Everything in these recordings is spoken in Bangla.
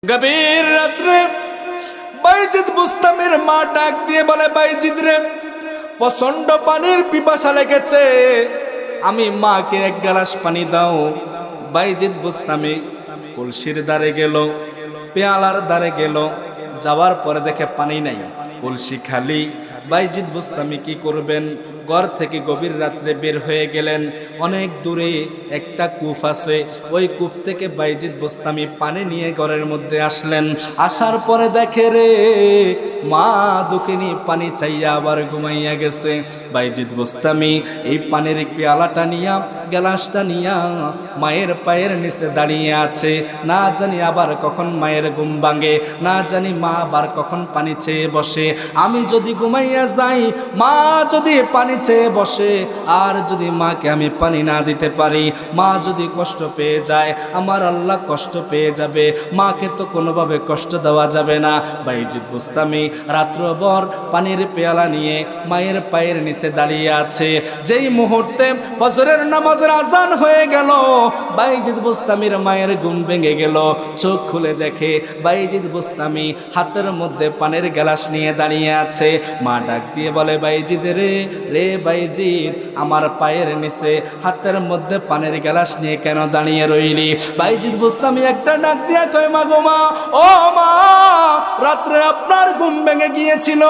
গভীর রাত্রে বাইজিদ বুস্তামের মা ডাক দিয়ে বলে, বাইজিদ রে, প্রচন্ড পানির পিপাসা লেগেছে, আমি মাকে এক গ্লাস পানি দাও। বাইজিদ বুস্তামি কলসির ধারে গেল, পেয়ালার ধারে গেল, যাওয়ার পরে দেখে পানি নাই, কলসি খালি। বাইজিদ বুস্তামি কি করবেন, ঘর থেকে গভীর রাত্রে বের হয়ে গেলেন। অনেক দূরে একটা কূপ আছে, ওই কূপ থেকে বাইজিদ বুস্তামি পানি নিয়ে ঘরের মধ্যে আসলেন। আসার পরে দেখে রে, মা দুঃখিনী পানি চাইয়া আবার ঘুমাইয়া গেছে। বাইজিদ বুস্তামি এই পানির পেয়ালাটা নিয়া, গ্লাসটা নিয়া মায়ের পায়ের নিচে দাঁড়িয়ে আছে। না জানি আবার কখন মায়ের ঘুম ভাঙে, না জানি মা আবার কখন পানি চেয়ে বসে। আমি যদি ঘুমাইয়া যাই, মা যদি পানি চেয়ে বসে, আর যদি মাকে আমি পানি না দিতে পারি, মা যদি কষ্ট পেয়ে যায়, আমার আল্লাহ কষ্ট পেয়ে যাবে। মাকে তো কোনোভাবে কষ্ট দেওয়া যাবে না। বাইজিদ বুস্তামি রাত্রভর পানির পেয়ালা নিয়ে মায়ের পায়ের নিচে দাঁড়িয়ে আছে। যেই মুহূর্তে ফজরের নামাজের আজান হয়ে গেল, বাইজিদ বুস্তামির মায়ের ঘুম ভেঙে গেল। চোখ খুলে দেখে বাইজিদ বুস্তামি হাতের মধ্যে পানির গ্লাস নিয়ে দাঁড়িয়ে আছে। মা ডাক দিয়ে বলে, বাইজিদ রে, রে বাইজিদ, আমার পায়ের নিচে হাতের মধ্যে পানির গ্লাস নিয়ে কেন দাঁড়িয়ে রইলি? বাইজিদ বুস্তামি একটা ডাক দিয়ে কয়, মা গো মা, ও মা, রাত্রে আপনার ঘুম ভেঙে গিয়েছিল,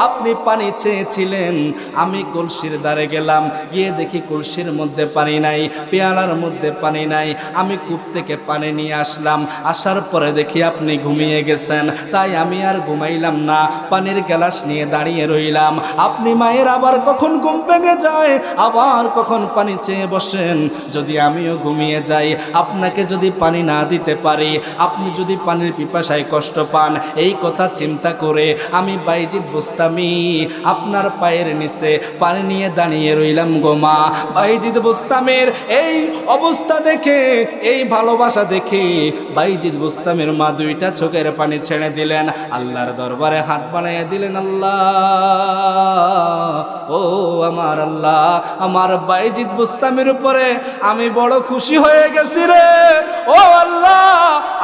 আপনি পানি চেয়েছিলেন, আমি কলসির ধারে গেলাম, গিয়ে দেখি কলসির মধ্যে পানি নাই, পেয়ালার মধ্যে পানি নাই। আমি কূপ থেকে পানি নিয়ে আসলাম, আসার পরে দেখি আপনি ঘুমিয়ে গেছেন, তাই আমি আর ঘুমাইলাম না, পানির গ্লাস নিয়ে দাঁড়িয়ে রইলাম। আপনি মায়ের আবার কখন ঘুম ভেঙে যায়, আবার কখন পানি চেয়ে বসেন। যদি আমিও ঘুমিয়ে যাই, আপনাকে যদি পানি না দিতে পারি, আপনি যদি পানির পিপাসায় কষ্ট পান, এই কথা চিন্তা করে আমি বাইজিদ বুস্তামি আপনার পায়ের নিচে পানি নিয়ে দাঁড়িয়ে রইলাম গো মা। বাইজিদ বুস্তামের এই অবস্থা দেখে, এই ভালোবাসা দেখে বাইজিদ বুস্তামের মা দুইটা চোখের পানি ছেড়ে দিলেন, আল্লাহর দরবারে হাত বানাইয়া দিলেন, আল্লাহ, ও আমার আল্লাহ, আমার বাইজিদ বুস্তামের উপরে আমি বড় খুশি হয়ে গেছি রে। ও আল্লাহ,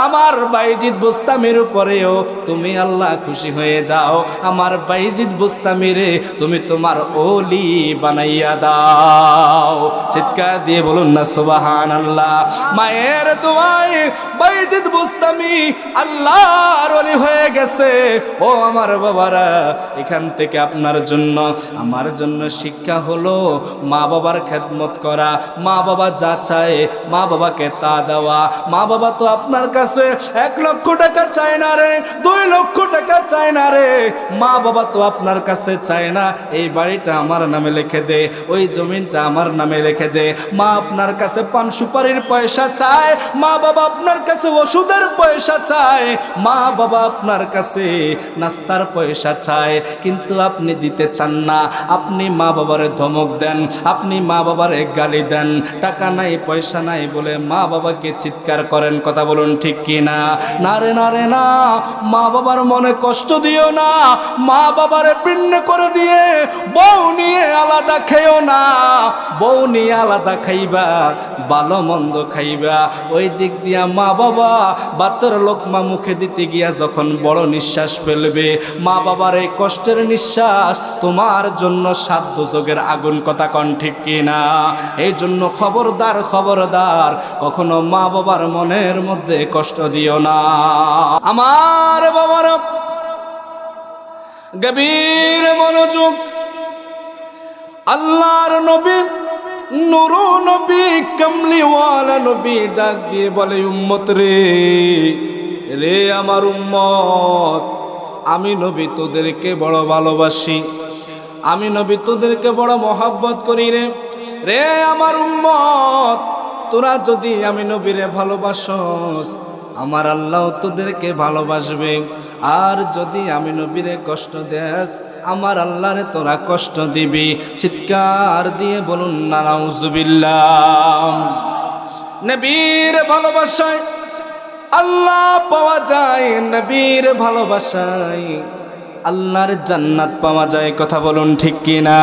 আমার বাইজিদ বুস্তামের উপরেও তুমি আল্লাহ খুশি হয়ে যাও। আমার বাইজিদ বুস্তামিরে তুমি তোমার ওলি বানাইয়া দাও। চিৎকার দিয়ে বলুন না সুবহানাল্লাহ। মায়ের দোয়ায় বাইজিদ বুস্তামি আল্লাহর ওলি হয়ে গেছে। ও আমার বাবারা, এখান থেকে আপনার জন্য, আমার জন্য শিক্ষা হলো মা বাবার খেদমত করা, মা বাবা যা চায় মা বাবাকে তা দেওয়া। মা বাবা তো আপনার কাছে 1 লক্ষ টাকা চায় না রে, 2 লক্ষ টাকা চায় না রে। মা বাবা তো আপনার কাছে চায় না এই বাড়িটা আমার নামে লিখে দে, ওই জমিনটা আমার নামে লিখে দে। মা আপনার কাছে পান সুপারির পয়সা চায়, মা বাবা আপনার কাছে ওষুধের পয়সা চায়, মা বাবা আপনার কাছে নাস্তার পয়সা চায়, কিন্তু আপনি দিতে চান না। আপনি মা বাবারে ধমক দেন, আপনি মা বাবারে গালি দেন, টাকা নাই পয়সা নাই বলে মা বাবাকে চিৎকার করেন। কথা বলুন ঠিক কি না? না রে, না রে, না। মা বাবার মনে কষ্ট দিও না, মা বাবারে ভিন্ন করে দিয়ে বউ নিয়ে আলাদা খেও না। বউ নিয়ে আলাদা খাইবা, ভালো মন্দ খাইবা, ওই দিক দিয়া মা বাবা বাতের লোকমা মুখে দিতে গিয়া যখন বড় নিঃশ্বাস ফেলবে, মা বাবার এই কষ্টের নিঃশ্বাস তোমার জন্য 7 দোজখের আগুন। কথা কন ঠিক কিনা? এই জন্য খবরদার, খবরদার, কখনো মা বাবার মনের মধ্যে কষ্ট দিও না। আমার বাবার গভীর মনোযোগ। আল্লাহর নবী, নূর নবী, কামলিওয়ালা নবী ডাক দিয়ে বলে, উম্মত রে, রে আমার উম্মত, আমি নবী তোদেরকে বড় ভালোবাসি, আমি নবী তোদেরকে বড় মহব্বত করি রে। রে আমার উম্মত, তোরা যদি আমি নবীরে ভালোবাসস, আমার আল্লাহ তোদেরকে ভালোবাসবে। আর যদি আমি নবীরে কষ্ট দেস, আমার আল্লাহরে তোরা কষ্ট দিবি। চিৎকার দিয়ে বলুন না নাউজুবিল্লাহ। নবীর ভালোবাসায় আল্লাহ পাওয়া যায়, নবীর ভালোবাসায় আল্লাহর জান্নাত পাওয়া যায়। কথা বলুন ঠিক কিনা?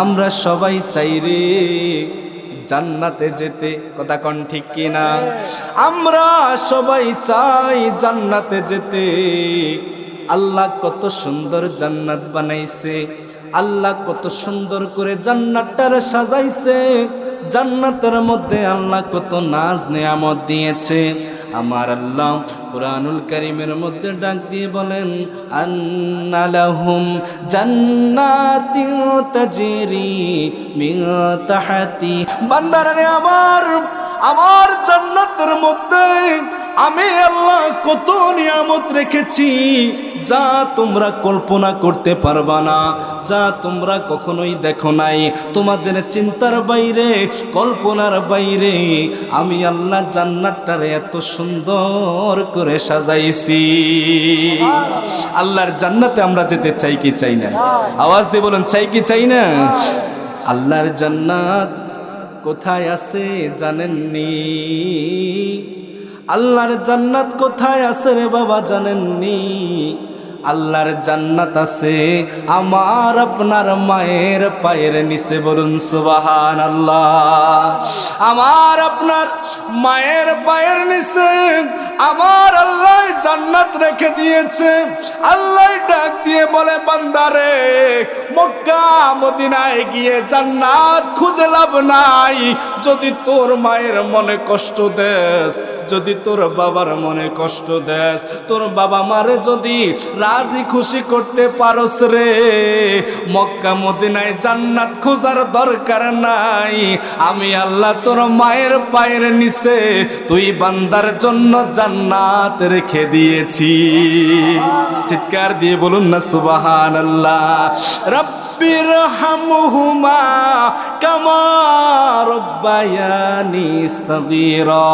আমরা সবাই চাই রে জান্নাতে যেতে, কথা কোন ঠিক কিনা? আমরা সবাই চাই জান্নাতে যেতে। আল্লাহ কত সুন্দর জান্নাত বানাইছে, আল্লাহ কত সুন্দর করে জান্নাতটারে সাজাইছে। জান্নাতের মধ্যে আল্লাহ কত নাজ নেয়ামত দিয়েছে। আমার আল্লাহ কুরআনুল কারীমের মধ্যে ডাক দিয়ে বলেন, আন্না লাহুম জান্নাতিন তাজরি মিন তাহতি। বান্দারে আমার জান্নাতের মধ্যে আমি আল্লাহ কত নিয়ামত রেখেছি, যা তোমরা কল্পনা করতে পারবা না, যা তোমরা কখনোই দেখো নাই। তোমাদের চিন্তার বাইরে, কল্পনার বাইরে আমি আল্লাহ জান্নাতটারে এত সুন্দর করে সাজাইছি। আল্লাহর জান্নাতে আমরা যেতে চাই কি চাই না? আওয়াজ দিয়ে বলুন, চাই কি চাই না? আল্লাহর জান্নাত কোথায় আছে জানেননি? আল্লাহর জান্নাত কোথায় আছে রে বাবা জানেননি? আল্লাহর জান্নাত আছে আমার আপনার মায়ের পায়ের নিচে। বলুন সুবহানাল্লাহ। আমার আপনার মায়ের পায়ের নিচে আমার আল্লাহ জান্নাত রেখে দিয়েছে। আল্লাহ ডাক দিয়ে বলে, বান্দারে মক্কা মদিনায় গিয়ে জান্নাত খুঁজে লাভ নাই। যদি তোর মায়ের মনে কষ্ট দেস, যদি তোর বাবার মনে কষ্ট দেস, তোর বাবা মারে যদি রাজি খুশি করতে পারস রে, মক্কা মদিনায় জান্নাত খোঁজার দরকার নাই। আমি আল্লাহ তোর মায়ের পায়ের নিচে তুই বান্দার জন্য জান্নাত রেখে দিয়েছি। চিৎকার দিয়ে বলুন না সুবহানাল্লাহ। রব্বির হামহুমা কামা রব্বায়ানি সগীরা।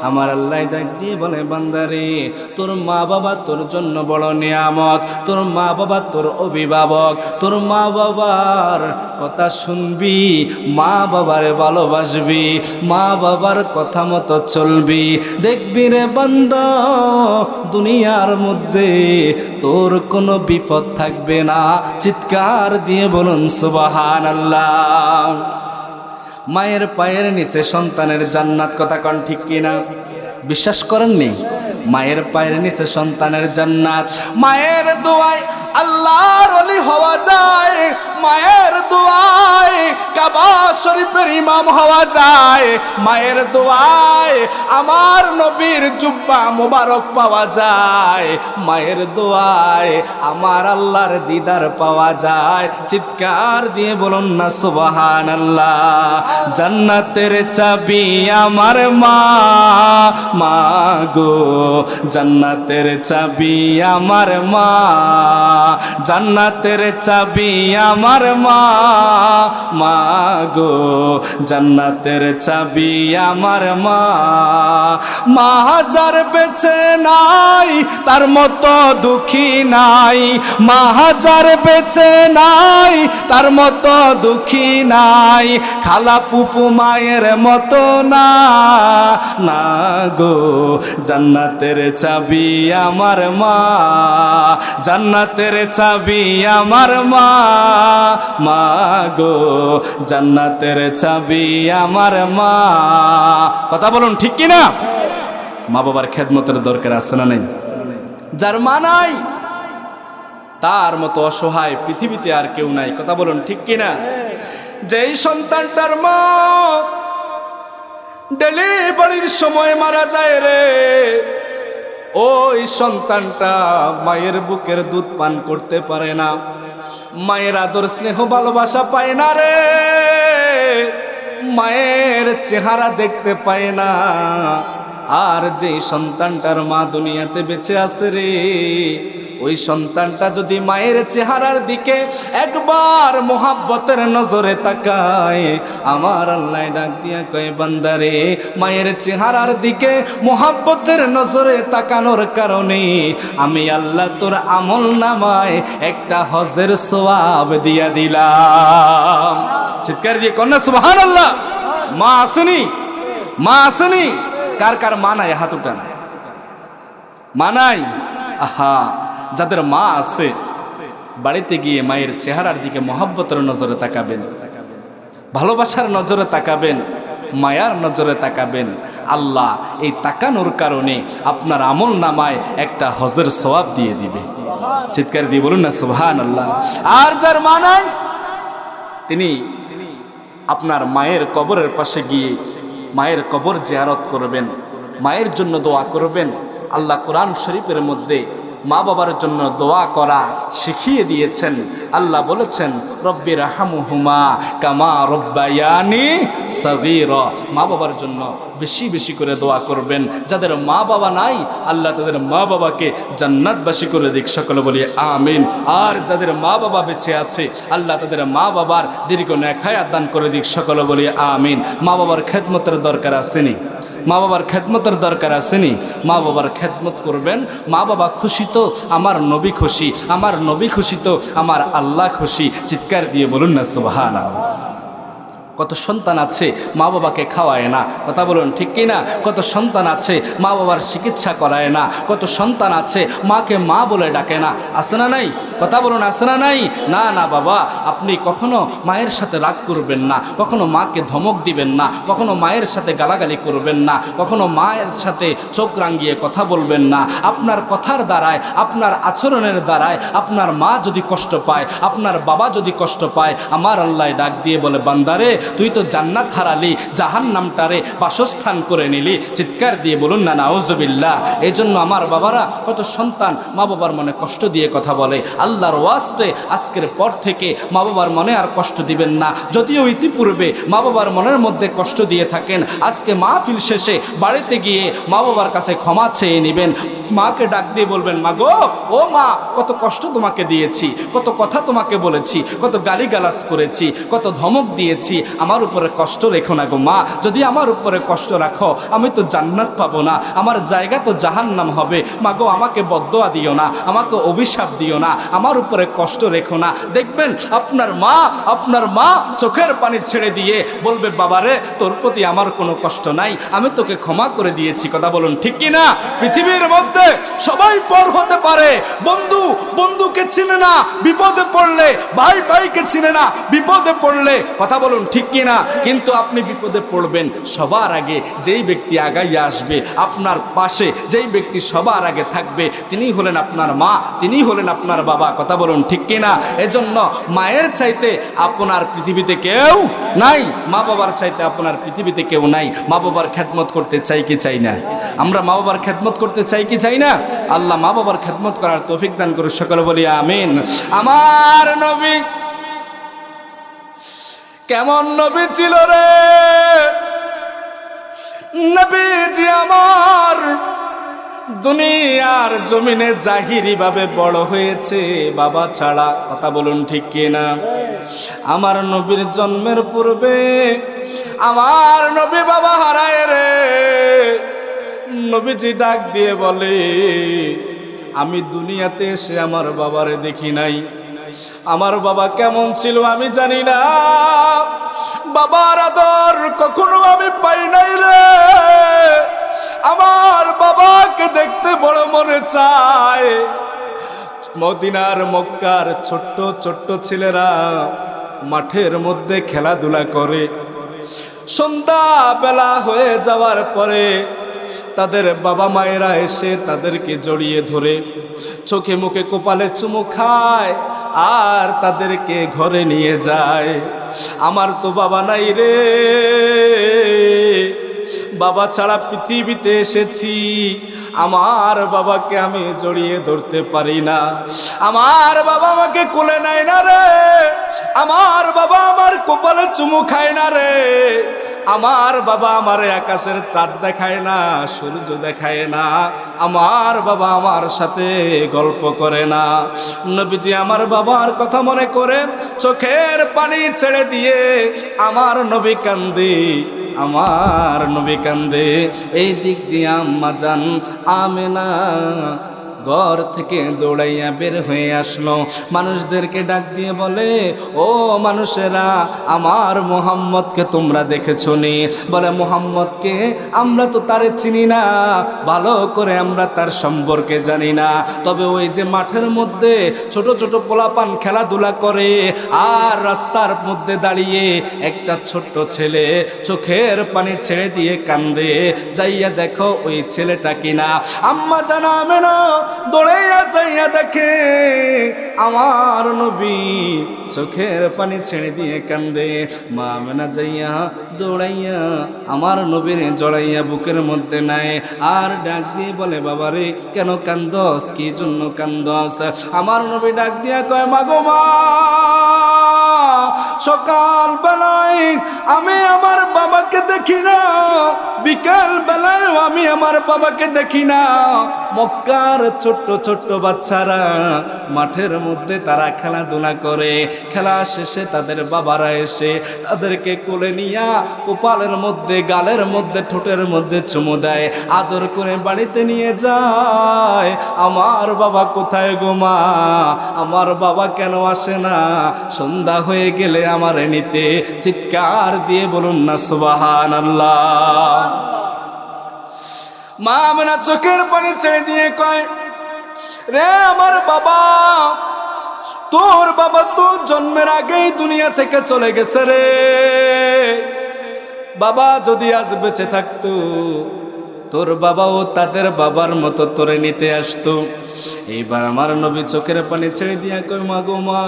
আমার আল্লাহ ডাক দিয়ে বলে, বান্দারে তোর মা বাবা তোর জন্য বড় নিয়ামত, তোর মা বাবা তোর অভিভাবক। তোর মা বাবার কথা শুনবি, মা বাবারে ভালোবাসবি, মা বাবার কথা মতো চলবি। দেখবি রে বান্দা, দুনিয়ার মধ্যে তোর কোনো বিপদ থাকবে না। চিৎকার দিয়ে বলুন সুবহানাল্লাহ। মায়ের পায়ের নিচে সন্তানের জান্নাত, কথা কোন ঠিক কিনা? বিশ্বাস করেননি? মায়ের পায়ের নিচে সন্তানের জান্নাত। মায়ের দোয়ায় আল্লাহর ওলি হওয়া যায়, মায়ের দোয়ায় কাবা শরীফের ইমাম হওয়া যায়, মায়ের দোয়ায় আমার নবীর জুব্বা মুবারক পাওয়া যায়, মায়ের দোয়ায় আমার আল্লাহর দিদার পাওয়া যায়। চিৎকার দিয়ে বলুন না সুবহানাল্লাহ। জান্নাতের চাবি আমার মা, মা গো জান্নাতের চাবি আমার মা, জান্নাতের চাবি আমার মা, মা গো জান্নাতের চাবি আমার মা। মা যার বেঁচে নাই তার মতো দুঃখী নাই, মা যার বেঁচে নাই তার মতো দুঃখী নাই। খালা পুপু মায়ের মতো না, না গো জান্নাতের চাবি আমার মা, জান্নাতের চাবি আমার মা, মা গো জান্নাতের চাবি আমার মা। কথা বলুন ঠিক কিনা? মা বাবার খেদমতের দরকার আছে না নাই? যার মা নাই তার মতো অসহায় পৃথিবীতে আর কেউ নাই। কথা বলুন ঠিক কিনা? যেই সন্তানটার মা ডেলিভারির সময় মারা যায় রে, ওই সন্তানটা মায়ের বুকের দুধ পান করতে পারে না, মায়ের আদর স্নেহ ভালোবাসা পায় না রে, মায়ের চেহারা দেখতে পায় না। আর যে সন্তানটার মা দুনিয়াতে বেঁচে আছে রে, ওই সন্তানটা যদি মায়ের চেহারার দিকে একবার মোহাব্বতের নজরে তাকায়, আমার আল্লাহ ডাক দিয়া কয়, বান্দারে মায়ের চেহারার দিকে মোহাব্বতের নজরে তাকানোর কারণে আমি আল্লাহ তোর আমল নামায় একটা হজের সওয়াব দিয়া দিলাম। চিৎকার দিয়ে কন্যা সুবহানাল্লাহ। মা আসেনি? মা আসেনি? কার কার মা নাই হাত উঠান। মা নাই? আহা, যাদের মা আছে বাড়িতে গিয়ে মায়ের চেহারার দিকে মহব্বতের নজরে তাকাবেন, ভালোবাসার নজরে তাকাবেন। মায়ার নজরে তাকাবেন, আল্লাহ এই তাকানোর কারণে আপনার আমল নামায় একটা হজের সওয়াব দিয়ে দিবে। চিৎকার দিয়ে বলুন না সুবহানাল্লাহ। আর যার মা নাই তিনি আপনার মায়ের কবরের পাশে গিয়ে মায়ের কবর জিয়ারত করবেন, মায়ের জন্য দোয়া করবেন। আল্লাহ কোরআন শরীফের মধ্যে মা বাবার জন্য দোয়া করা শিখিয়ে দিয়েছেন। আল্লাহ বলেছেন রব্বি রাহমুহুমা কামা রব্বায়ানি সগীরা। মা বাবার জন্য বেশি বেশি করে দোয়া করবেন। যাদের মা বাবা নাই আল্লাহ তাদের মা বাবাকে জান্নাতবাসী করে দিক, সকলে বলি আমিন। আর যাদের মা বাবা বেঁচে আছে আল্লাহ তাদের মা বাবার দীর্ঘ নেক হায়াত দান করে দিক, সকলে বলি আমিন। মা বাবার খেদমতের দরকার আসেনি? মা বাবার খেদমতের দরকার আসেনি? মা বাবার খেদমত করবেন। মা বাবা খুশি তো আমার নবী খুশি, আমার নবী খুশি তো আমার আল্লাহ খুশি। চিৎকার দিয়ে বলুন না সুবহানাল্লাহ। কত সন্তান আছে মা বাবাকে খাওয়ায় না, কথা বলুন ঠিক কি না? কত সন্তান আছে মা বাবার চিকিৎসা করায় না, কত সন্তান আছে মাকে মা বলে ডাকে না, আছে না নাই? কথা বলুন আছে না নাই? না না বাবা, আপনি কখনো মায়ের সাথে রাগ করবেন না, কখনো মাকে ধমক দিবেন না, কখনো মায়ের সাথে গালাগালি করবেন না, কখনো মায়ের সাথে চোখ রাঙিয়ে কথা বলবেন না। আপনার কথার দ্বারায়, আপনার আচরণের দ্বারায় আপনার মা যদি কষ্ট পায়, আপনার বাবা যদি কষ্ট পায়, আমার আল্লাহ ডাক দিয়ে বলে বান্দারে তুই তো জান্নাত হারালি, জাহান্নামটারে বাসস্থান করে নিলি। চিৎকার দিয়ে বলুন না নাউজুবিল্লাহ। এই জন্য আমার বাবারা, কত সন্তান মা বাবার মনে কষ্ট দিয়ে কথা বলে। আল্লাহর ওয়াস্তে আজকের পর থেকে মা বাবার মনে আর কষ্ট দিবেন না। যদিও ইতিপূর্বে মা বাবার মনের মধ্যে কষ্ট দিয়ে থাকেন, আজকে মাহফিল শেষে বাড়িতে গিয়ে মা বাবার কাছে ক্ষমা চেয়ে নেবেন। মাকে ডাক দিয়ে বলবেন, মা গো, ও মা, কত কষ্ট তোমাকে দিয়েছি, কত কথা তোমাকে বলেছি, কত গালিগালাজ করেছি, কত ধমক দিয়েছি, আমার উপরে কষ্ট রেখো না গো মা। যদি আমার উপরে কষ্ট রাখো আমি তো জান্নাত পাবো না, আমার জায়গা তো জাহান্নাম হবে। মা গো, আমাকে বদদোয়া দিও না, আমাকে অভিশাপ দিও না, আমার উপরে কষ্ট রেখো না। দেখবেন আপনার মা চোখের পানি ছেড়ে দিয়ে বলবে, বাবারে তোর প্রতি আমার কোনো কষ্ট নাই, আমি তোকে ক্ষমা করে দিয়েছি। কথা বলুন ঠিক কি না? পৃথিবীর মধ্যে সবাই পর হতে পারে, বন্ধু বন্ধুকে চিনে না বিপদে পড়লে, ভাই ভাইকে চিনে না বিপদে পড়লে, কথা বলুন ঠিক কি না? কিন্তু আপনি বিপদে পড়বেন, সবার আগে যেই ব্যক্তি আগাইয়া আসবে আপনার পাশে, যেই ব্যক্তি সবার আগে থাকবে, তিনি হলেন আপনার মা, তিনি হলেন আপনার বাবা। কথা বলুন ঠিক কি না? এজন্য মায়ের চাইতে আপনার পৃথিবীতে কেউ নাই, মা বাবার চাইতে আপনার পৃথিবীতে কেউ নাই। মা বাবার খেদমত করতে চাই কি চাই না? আমরা মা বাবার খেদমত করতে চাই কি চাই না? আল্লাহ মা বাবার খেদমত করার তৌফিক দান করুন, সকলে বলি আমিন। আমার নবী কেমন নবী ছিল রে? নবীজি আমার দুনিয়ার জমিনে জাহিরি ভাবে বড় হয়েছে বাবা ছাড়া। কথা বলুন ঠিক কিনা? আমার নবীর জন্মের পূর্বে আমার নবী বাবা হারায় রে। নবীজি ডাক দিয়ে বলে, আমি দুনিয়াতে এসে আমার বাবারে দেখি নাই, আমার বাবা কেমন ছিল আমি জানি না, বাবার আদর কখনো আমি পাই নাই রে। আমার বাবাকে দেখতে বড় মনে চায়। মদিনার মক্কার ছোট্ট ছোট্ট ছেলেরা মাঠের মধ্যে খেলাধুলা করে, সন্ধ্যা বেলা হয়ে যাওয়ার পরে তাদের বাবা মায়েরা এসে তাদেরকে জড়িয়ে ধরে চোখে মুখে কপালে চুমু খায় আর তাদেরকে ঘরে নিয়ে যায়। আমার তো বাবা নাই রে, বাবা ছাড়া পৃথিবীতে এসেছি, আমার বাবাকে আমি জড়িয়ে ধরতে পারি না, আমার বাবা আমাকে কোলে নেয় না রে, আমার বাবা আমার কপালে চুমু খায় না রে, আমার বাবা আমার আকাশের চাঁদ দেখায় না, সূর্য দেখায় না, আমার বাবা আমার সাথে গল্প করে না। নবীজি আমার বাবার কথা মনে করে চোখের পানি ছেড়ে দিয়ে আমার নবী কান্দে, আমার নবী কান্দে। এই দিক দিয়ে আম্মা জান আমেনা ঘর থেকে দৌড়াইয়া বের হয়ে আসলো, মানুষদেরকে ডাক দিয়ে বলে, ও মানুষেরা, আমার মুহাম্মদকে তোমরা দেখেছো নি? বলে, মুহাম্মদকে আমরা তো তারে চিনি না, ভালো করে আমরা তার সম্পর্কে জানি না, তবে ওই যে মাঠের মধ্যে ছোট ছোট পোলাপান খেলাধুলা করে আর রাস্তার মধ্যে দাঁড়িয়ে একটা ছোট্ট ছেলে চোখের পানি ছেড়ে দিয়ে কান্দে, যাইয়া দেখো ওই ছেলেটা কিনা। আম্মা জানা আমেনা দৌড়াইয়া যাইয়া দেখে আমার নবী চোখের পানি ছেড়ে দিয়ে কান্দে। মা আমেনা যাইয়া দৌড়াইয়া আমার নবীর জড়াইয়া বুকের মধ্যে নেয় আর ডাক দিয়ে বলে, বাবারে কেন কান্দস, কি জন্য কান্দস? আমার নবী ডাক দিয়া কয়, মাগো মা, সকাল বেলায় আমি আমার বাবাকে দেখি না, বিকাল বেলায় আমি আমার বাবাকে দেখি না। মক্কার ছোট্ট ছোট্ট বাচ্চারা মাঠের মধ্যে তারা খেলাধুলা করে, খেলা শেষে তাদের বাবারা এসে তাদেরকে কোলে নিয়া কপালের মধ্যে, গালের মধ্যে, ঠোঁটের মধ্যে চুমু দেয়, আদর করে বাড়িতে নিয়ে যায়। আমার বাবা কোথায় গো মা? আমার বাবা কেন আসে না? সন্ধ্যা হয়ে গেলে আমার নিতে। চিৎকার দিয়ে বলুন না সুবহানাল্লাহ। মা আমেনা চোখের পানি ছেড়ে দিয়ে কয়, রে আমার বাবা, তোর বাবা তো জন্মের আগেই দুনিয়া থেকে চলে গেছে রে। বাবা যদি আজ বেঁচে থাকতো, তোর বাবাও তাদের বাবার মতো তোরে নিতে আসতো। এইবার আমার নবী চোখের পানি ছেড়ে দিয়া কই, মা গো মা,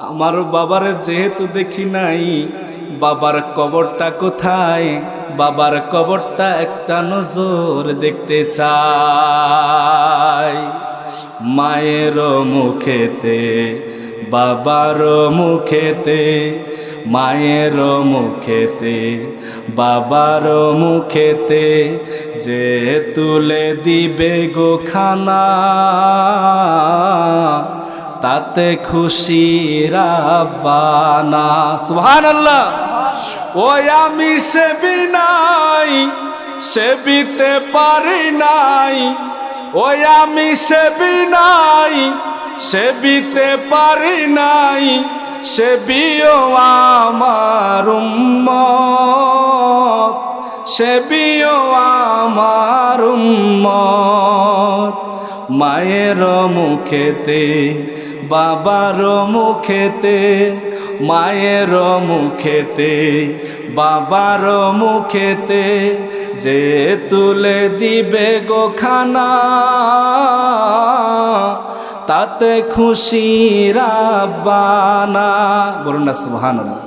আমার বাবারে যেহেতু দেখি নাই, বাবার কবরটা কোথায়? বাবার কবরটা একটা নজর দেখতে চাই। মায়ের মুখেতে, বাবার মুখেতে, মায়ের মুখেতে, বাবার মুখেতে যে তুলে দিবে গো খানা, তাতে খুশি রাব্বানা। সুবহানাল্লাহ। ওই আমি সেবি নাই, সেবিতে পারি নাই, ওই আমি সেবি নাই, সেবিতে পারি নাই, সেবিও আমার উম্মত, সেবিও আমার উম্মত। মায়ের মুখেতে, বাবার মুখেতে, মায়ের মুখেতে, বাবার মুখেতে যে তুলে দিবে গো খানা, তাতে খুশি রাব্বানা। বলুন না সুবহানাল্লাহ।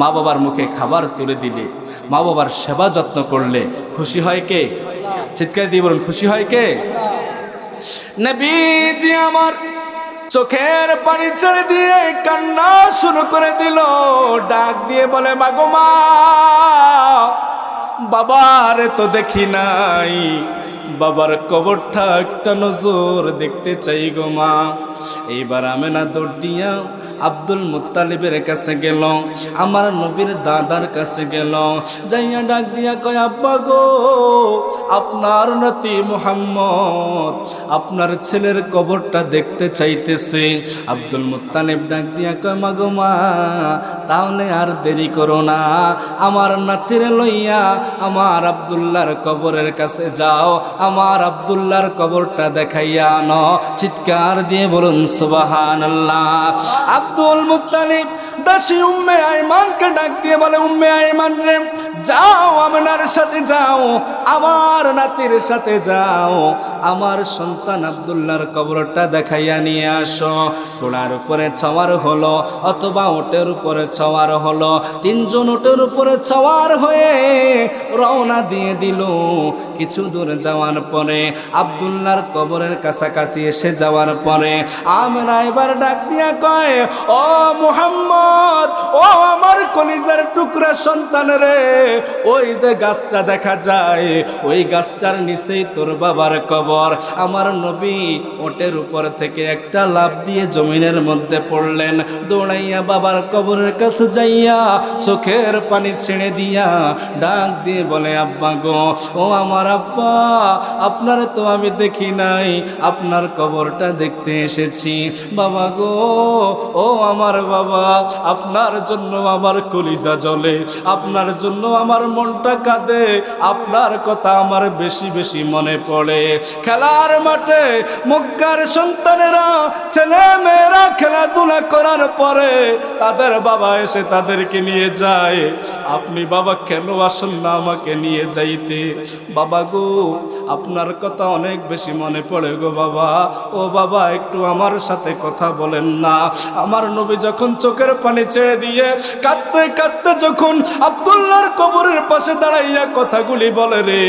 মা বাবার মুখে খাবার তুলে দিলে, মা বাবার সেবা যত্ন করলে খুশি হয় কে? চিৎকার দিয়ে বলুন, খুশি হয় কে? নবীজি আমার চোখের পানি ছেড়ে দিয়ে কান্না শুরু করে দিল, ডাক দিয়ে বলে, মাগো মা, বাবারে তো দেখি নাই, বাবার কবরটা একটা নজর দেখতে চাই গো মা। এইবার আমেনা দৌড় দিয়া আব্দুল মুত্তালিবের কাছে গেল, আমার নবীর দাদার কাছে গেল, যাইয়া ডাক দিয়া কয়, আব্বা গো, আপনার নাতি মুহাম্মদ আপনার ছেলের কবরটা দেখতে চাইতেছে। আব্দুল মুত্তালিব ডাক দিয়া কয়, মা গো মা, তাহলে আর দেরি করো না, আমার নাতিরে লইয়া আমার আব্দুল্লাহর কবরের কাছে যাও, আমার আব্দুল্লাহর কবরটা দেখাইয়া আনো। চিৎকার দিয়ে বলুন সুবহানাল্লাহ। আব্দুল মুত্তালিব দাসী উম্মে আইমানকে ডাক দিয়ে বলে, উম্মে আইমান রে, যাও আমেনার সাথে যাও, আমার নাতির সাথে যাও, আমার সন্তান আব্দুল্লাহর কবরটা দেখাইয়া নিয়ে আসো। ঘোড়ার উপরে ছাওয়ার হলো অথবা ওটের উপরে ছাওয়ার হলো, তিনজন ওটের উপরে ছাওয়ার হয়ে রওনা দিয়ে দিল। কিছু দূর যাওয়ার পরে, আব্দুল্লাহর কবরের কাছাকাছি এসে যাওয়ার পরে আমেনা এবার ডাক দিয়া কয়, ও মুহাম্মদ, মুহাম্মদ, ও আমার কলিজার টুকরা সন্তান রে, ওই যে গাছটা দেখা যায় ওই গাছটার নিচেই তোর বাবার কবর। আমার নবী ওটের উপর থেকে একটা লাফ দিয়ে জমিনের মধ্যে পড়লেন, দৌড়াইয়া বাবার কবরের কাছে যাইয়া চোখের পানি ছেড়ে দিয়া ডাক দিয়ে বলে, আব্বা গো, ও আমার আব্বা, আপনার তো আমি দেখি নাই, আপনার কবরটা দেখতে এসেছি। বাবা গো, ও আমার বাবা, আপনার জন্য আমার কলিজা জ্বলে, আপনার জন্য আমার মনটা কাঁদে, আপনার কথা আমার বেশি বেশি মনে পড়ে। খেলার মাঠে মক্কার সন্তানেরা, ছেলে মেয়েরা খেলাধুলা করার পরে তাদের বাবা এসে তাদেরকে নিয়ে যায়। আপনি বাবা কেন আসেন না আমাকে নিয়ে যাইতে? বাবা গো, আপনার কথা অনেক বেশি মনে পড়ে গো বাবা। ও বাবা, একটু আমার সাথে কথা বলেন না। আমার নবী যখন চোখের পানি ছেড়ে দিয়ে কাঁদতে কাঁদতে যখন আব্দুল্লাহর কবরের পাশে দাঁড়াইয়া কথাগুলি বলে রে,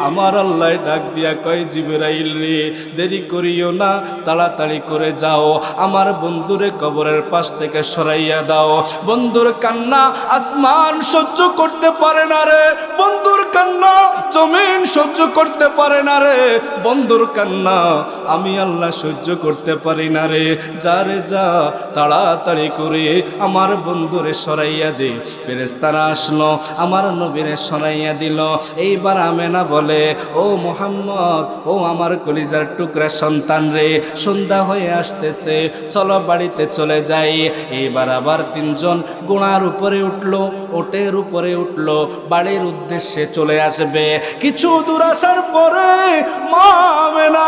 আমার আল্লাহ ডাক দিয়া কয়, জিবরাইল রে, দেরি করিও না, তাড়াতাড়ি করে যাও, আমার বন্ধুরে কবরের পাশ থেকে সরাইয়া দাও। বন্ধুর কান্না আসমান সহ্য করতে পারে না রে, বন্ধুর কান্না জমিন সহ্য করতে পারে না রে, বন্ধুর কান্না আমি আল্লাহ সহ্য করতে পারি না রে। যা রে যা, তাড়াতাড়ি করে আমার বন্ধুরে সরাইয়া দে। ফেরেশতারা আসলো, আমার নবীরে সরাইয়া দিল। এইবার আমেনা বলে, ও মুহাম্মদ, ও আমার কলিজার টুকরা সন্তান রে, সন্ধ্যা হয়ে আসতেছে, চলো বাড়িতে চলে যাই। এইবার আবার তিনজন ঘোড়ার উপরে উঠলো, ওটের উপরে উঠলো, বাড়ির উদ্দেশ্যে চলে আসবে। কিছু দূর আসার পরে মা আমেনা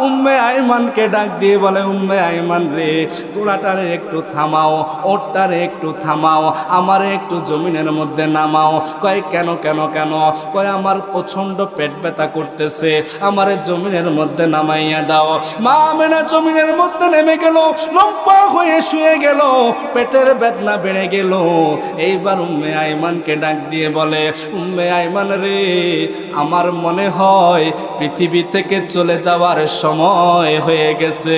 উম্মে আইমানকে ডাক দিয়ে বলে, উম্মে আইমান রে, ঘোড়াটারে একটু থামাও, ওটটারে একটু থামাও, আমারে একটু জমিনের মধ্যে নামাও। কয় কেন কেন কেন? কয় আমার প্রচন্ড পেট ব্যথা করতেছে, আমারে জমিনের মধ্যে নামাইয়া দাও। মা আমেনা জমিনের মধ্যে নেমে গেল, লম্বা হয়ে শুয়ে গেল, পেটের বেদনা বেড়ে গেল। এইবার উম্মে আইমানকে ডাক দিয়ে বলে, উম্মে আইমান রে, আমার মনে হয় পৃথিবী থেকে চলে যাওয়ার সময় হয়ে গেছে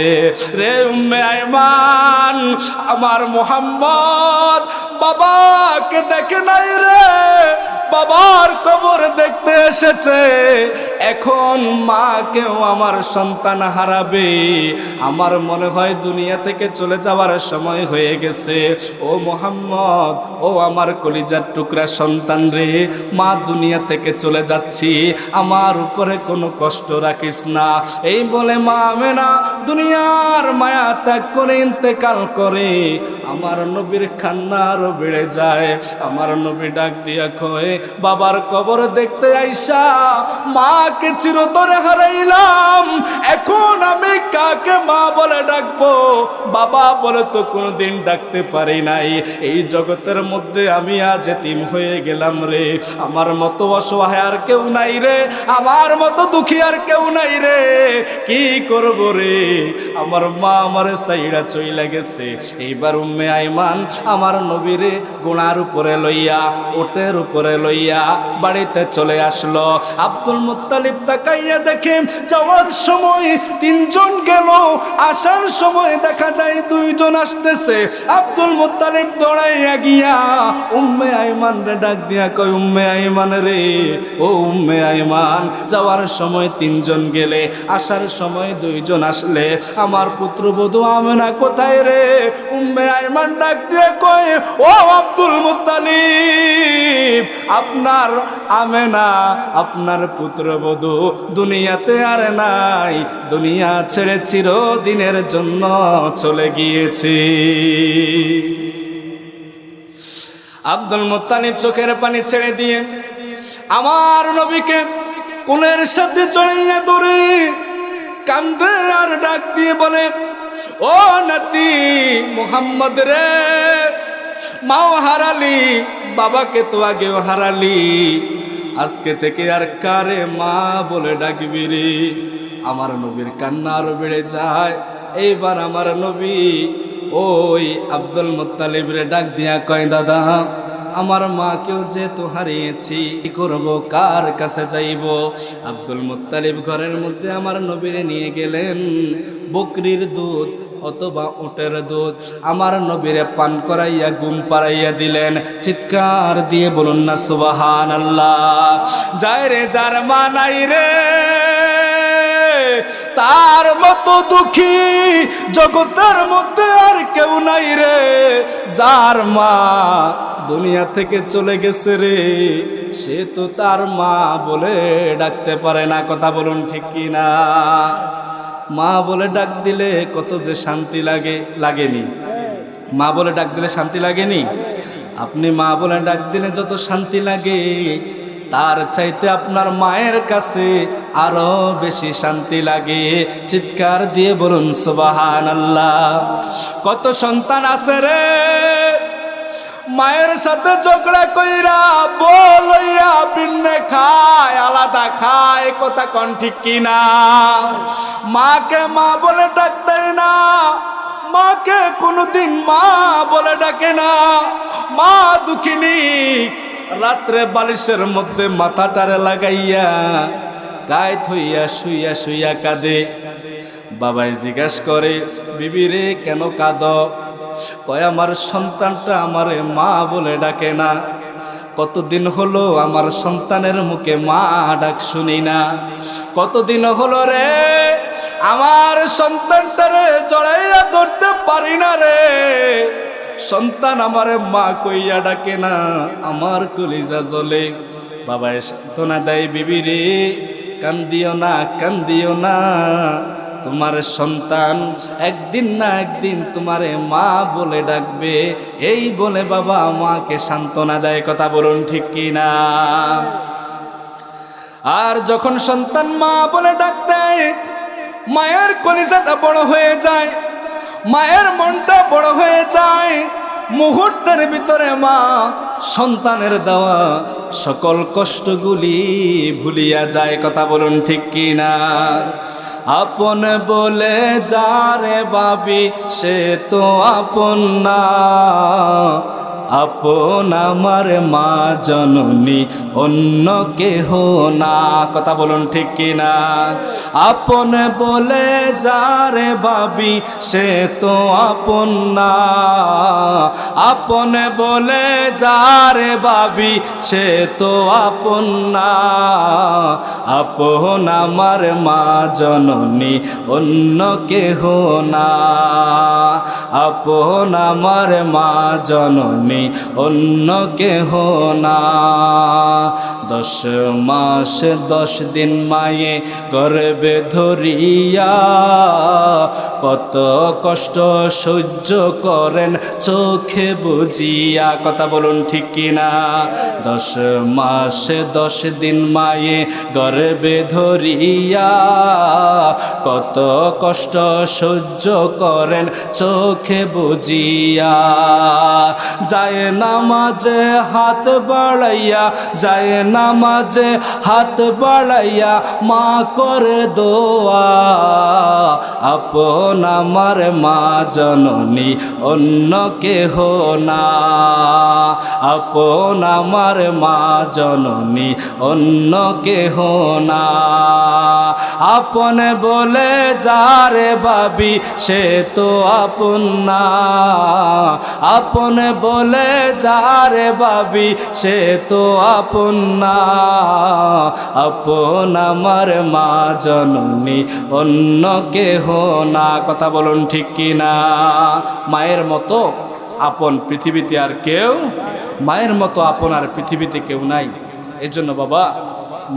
রে। উম্মে আইমান, আমার মুহাম্মদ বাবাকে দেখে নাই রে, বাবার কবর দেখতে এসেছে। এখন মাকেও আমার সন্তান হারাবে, আমার মনে হয় দুনিয়া থেকে চলে যাওয়ার সময় হয়ে গেছে। ও মুহাম্মদ, ও আমার কলিজার টুকরা সন্তান রে, মা দুনিয়া থেকে চলে যাচ্ছি, আমার উপরে কোনো কষ্ট রাখিস না। এই বলে মা আমেনা দুনিয়ার মায়া ত্যাগ করে ইন্তেকাল করে। আমার নবীর কান্না আরো বেড়ে যায়। আমার নবী ডাক দিয়া কয়, বাবার কবর দেখতে আইসা মাকে চিরতরে হারাইলাম, এখন আমি কাকে মা বলে ডাকবো? বাবা বলে তো কোনোদিন ডাকতে পারি নাই। এই জগতের মধ্যে আমি আজ এতিম হয়ে গেলাম রে, আমার মতো অসহায় আর কেউ নাই রে, আমার মতো দুঃখী আর কেউ নাই রে, কি করব রে? আমার মা আমার সাইরা চইলা গেছে। এইবার উম্মে আইমান আমার নবীরে গোনার উপরে লইয়া, ওটের উপরে লইয়া বাড়িতে চলে আসলো। আব্দুল মুত্তালিব তাকাইয়া দেখে যাওয়ার সময় তিনজন গেল, আসার সময় দেখা যায় দুইজন আসতেছে। আব্দুল মুত্তালিব দৌড়াইয়া গিয়া উম্মে আইমান রে ডাক দিয়া কয়, উম্মে আইমান রে, ও উম্মে আইমান, যাওয়ার সময় তিনজন গেলে, আসার সময় দুইজন আসলে, আমার পুত্রবধূ আমেনা কোথায় রে? উম্মে আইমান ডাক দিয়ে কয়, ও আব্দুল মুত্তালিব, আপনার আমেনা, আপনার পুত্রবধূ দুনিয়াতে আর নাই, দুনিয়া ছেড়ে চিরদিনের জন্য চলে গিয়েছে। আব্দুল মুত্তালিব চোখের পানি ছেড়ে দিয়ে আমার নবীকে কোলের সাথে জড়াইয়া ধরে কান্দে আর ডাক দিয়ে বলে, ও নাতি মুহাম্মদ রে, মাও হারালি, বাবাকে তো আগেও হারালি, আজকে থেকে আর কারে মা বলে ডাকবি রে? আমার নবীর কান্না আরো বেড়ে যায়। এইবার আমার নবী ওই আব্দুল মুত্তালিব রে ডাক দিয়া কয়, দাদা, আমার মাকেও যেহেতু হারিয়েছি, কি করব, কার কাছে যাইব? আব্দুল মুত্তালিব ঘরের মধ্যে আমার নবীরে নিয়ে গেলেন। বকরির দুধ অথবা উটের দুধ আমার নবীরে পান করাইয়া ঘুম পাড়াইয়া দিলেন। চিৎকার দিয়ে বলুন না সুবহানাল্লাহ। যায় রে যার মা নাই রে, তার মতো দুঃখী জগতের মধ্যে আর কেউ নাই রে। যার মা দুনিয়া থেকে চলে গেছে রে, সে তো তার মা বলে ডাকতে পারে না। কথা বলুন ঠিক কি না? মা বলে ডাক দিলে কত যে শান্তি লাগে, লাগেনি? মা বলে ডাক দিলে শান্তি লাগেনি? আপনি মা বলে ডাক দিলে যত শান্তি লাগে, তার চাইতে আপনার মায়ের কাছে আরো বেশি শান্তি লাগে। চিৎকার দিয়ে বলুন সুবহানাল্লাহ। কত সন্তান আছে রে, মায়ের সাথে ঝগড়া কইরা বলইয়া বিন্নে খায়, আলাদা খায়। কথা কোন ঠিক কিনা? মাকে মা বলে ডাক দেয় না, মাকে কোনোদিন মা বলে ডাকে না। মা দুঃখিনী, রাত্রে বালিশের মধ্যে মাথাটারে লাগাইয়া গায়ে থইয়া শুইয়া শুইয়া কাঁদে। বাবাই জিজ্ঞাসা করে, বিবি রে কেন কাঁদো? কয় আমার সন্তানটা আমারে মা বলে ডাকে না। কতদিন হলো আমার সন্তানের মুখে মা ডাক শুনি না। কতদিন হলো রে আমার সন্তানটারে জড়াইয়া ধরতে পারি না রে। সন্তান আমারে মা কইয়া ডাকে না, আমার কলিজা জ্বলে। বাবায় সান্ত্বনা দেয়, বিবি রে কান্দিও না, কান্দিও না। তোমার সন্তান একদিন না একদিন তোমারে মা বলে ডাকবে। এই বলে বাবা মাকে সান্ত্বনা দেয়। কথা বলুন ঠিক কি না? আর যখন সন্তান মা বলে ডাক দেয়, মায়ের কলিজাটা বড় হয়ে যায়, মায়ের মনটা বড় হয়ে যায়। মুহূর্তের ভিতরে মা সন্তানের দেওয়া সকল কষ্টগুলি ভুলিয়া যায়। কথা বলুন ঠিক কি না? আপন বলে যারে ভাবি, সে তো আপন না। আপন আমার মা জননী, অন্য কেহ না। কথা বলুন ঠিক কি না? আপন বলে যারে ভাবি, সে তো আপন না। আপন বলে যারে ভাবি, সে তো আপন না। আপন আমার মা জননী, অন্য কেহ না। আপন আমার মা জননী, অন্য কেহ না। 10 মাস 10 দিন মায়ে গর্ভে ধরিয়া কত কষ্ট সহ্য করেন চোখে বুঝিয়া। কথা বলুন ঠিক কিনা? 10 মাস 10 দিন মায়ে গর্ভে ধরিয়া কত কষ্ট সহ্য করেন চোখে বুঝিয়া। যায় নামাজে হাত বাড়াইয়া, যায় নামাজে হাত বাড়াইয়া মা করে দোয়া। আপন আমার মা জননী, অন্য কেহ না। আপন আমার মা জননী, অন্য কেহ না। আপন বলে যারে ভাবি, সে তো আপন না। আপন বলে যারে ভাবি, সে তো আপন না। আপন আমার মা জননী, অন্য কেহ না। কথা বলুন ঠিক কি না? মায়ের মতো আপন পৃথিবীতে আর কেউ, মায়ের মতো আপন আর পৃথিবীতে কেউ নাই। এজন্য বাবা